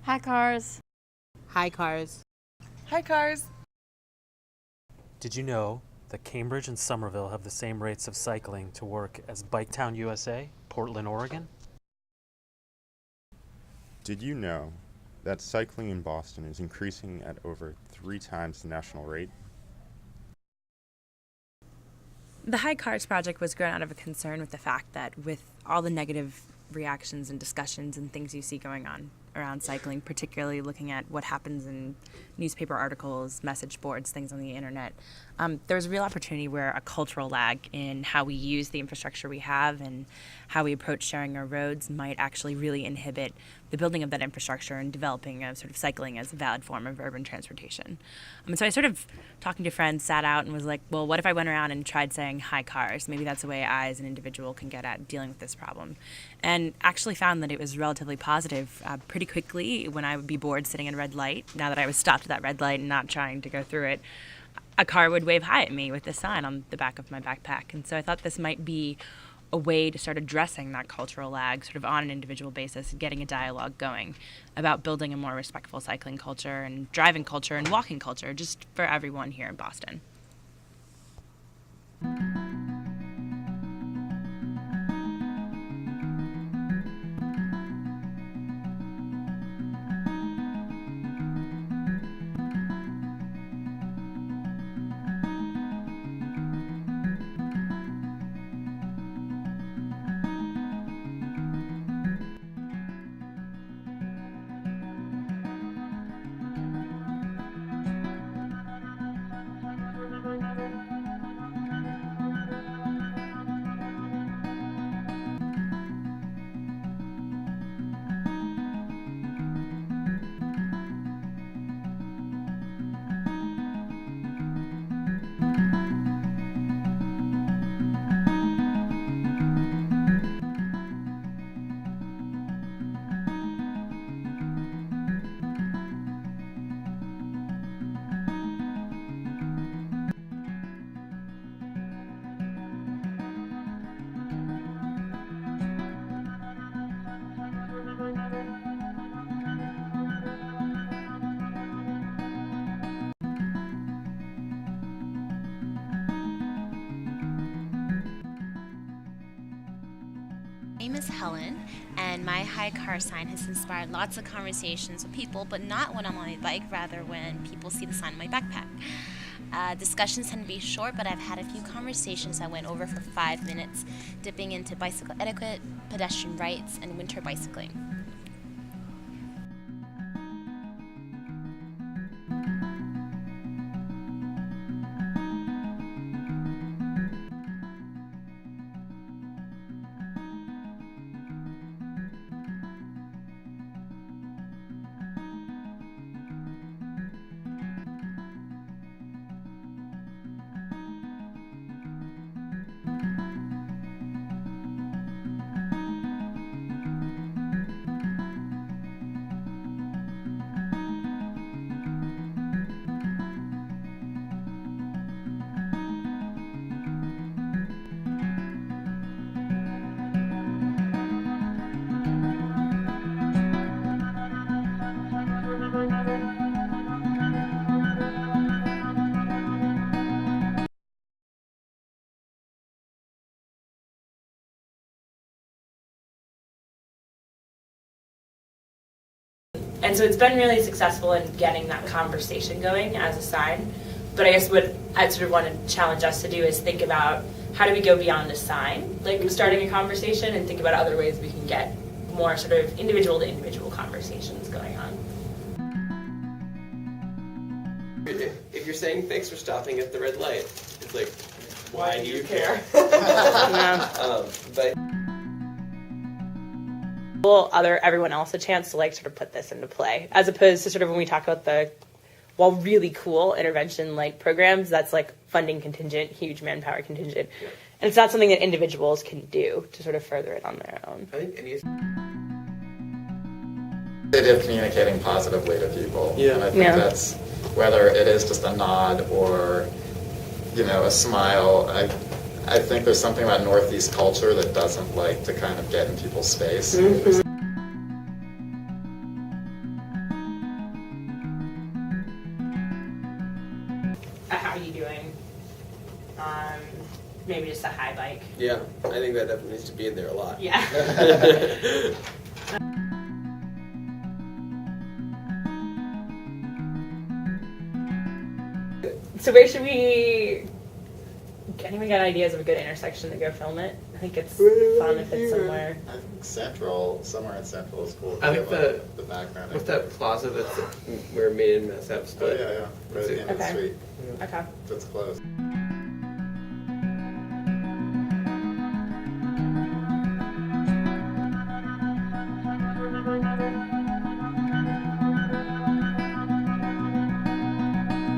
Hi, cars. Hi, cars. Hi, cars. Did you know that Cambridge and Somerville have the same rates of cycling to work as Biketown, USA, Portland, Oregon? Did you know that cycling in Boston is increasing at over 3 times the national rate? The Hi Cars project was grown out of a concern with the fact that with all the negative reactions and discussions and things you see going on around cycling, particularly looking at what happens in newspaper articles, message boards, things on the internet, there's a real opportunity where a cultural lag in how we use the infrastructure we have and how we approach sharing our roads might actually really inhibit the building of that infrastructure and developing a sort of cycling as a valid form of urban transportation. And so I sort of, talking to friends, sat out and was like, well, what if I went around and tried saying hi cars? Maybe that's a way I as an individual can get at dealing with this problem. And actually found that it was relatively positive pretty quickly when I would be bored sitting at a red light. Now that I was stopped at that red light and not trying to go through it, a car would wave hi at me with this sign on the back of my backpack. And so I thought this might be a way to start addressing that cultural lag sort of on an individual basis, getting a dialogue going about building a more respectful cycling culture and driving culture and walking culture just for everyone here in Boston. My name is Helen, and my Hi Car sign has inspired lots of conversations with people, but not when I'm on my bike, rather when people see the sign on my backpack. Discussions tend to be short, but I've had a few conversations that went over for 5 minutes, dipping into bicycle etiquette, pedestrian rights, and winter bicycling. And so it's been really successful in getting that conversation going as a sign. But I guess what I sort of want to challenge us to do is think about how do we go beyond a sign, like starting a conversation, and think about other ways we can get more sort of individual to individual conversations going on. If you're saying thanks for stopping at the red light, it's like, why do you care? But Everyone else a chance to like sort of put this into play, as opposed to sort of when we talk about the, while really cool intervention like programs, that's like funding contingent, huge manpower contingent, and it's not something that individuals can do to sort of further it on their own. I think any of communicating positively to people. Yeah. And I think that's, whether it is just a nod or, a smile, I think there's something about Northeast culture that doesn't like to kind of get in people's space. Mm-hmm. Yeah, I think that definitely needs to be in there a lot. Yeah. So where should we? Anyone got ideas of a good intersection to go film it? I think it's fun if it's somewhere. I think Central, somewhere in Central is cool. I like the background. What's that plaza that's where Maine and Mass have Oh, split? yeah, yeah. Right at the end of the Okay. street. Okay. That's close.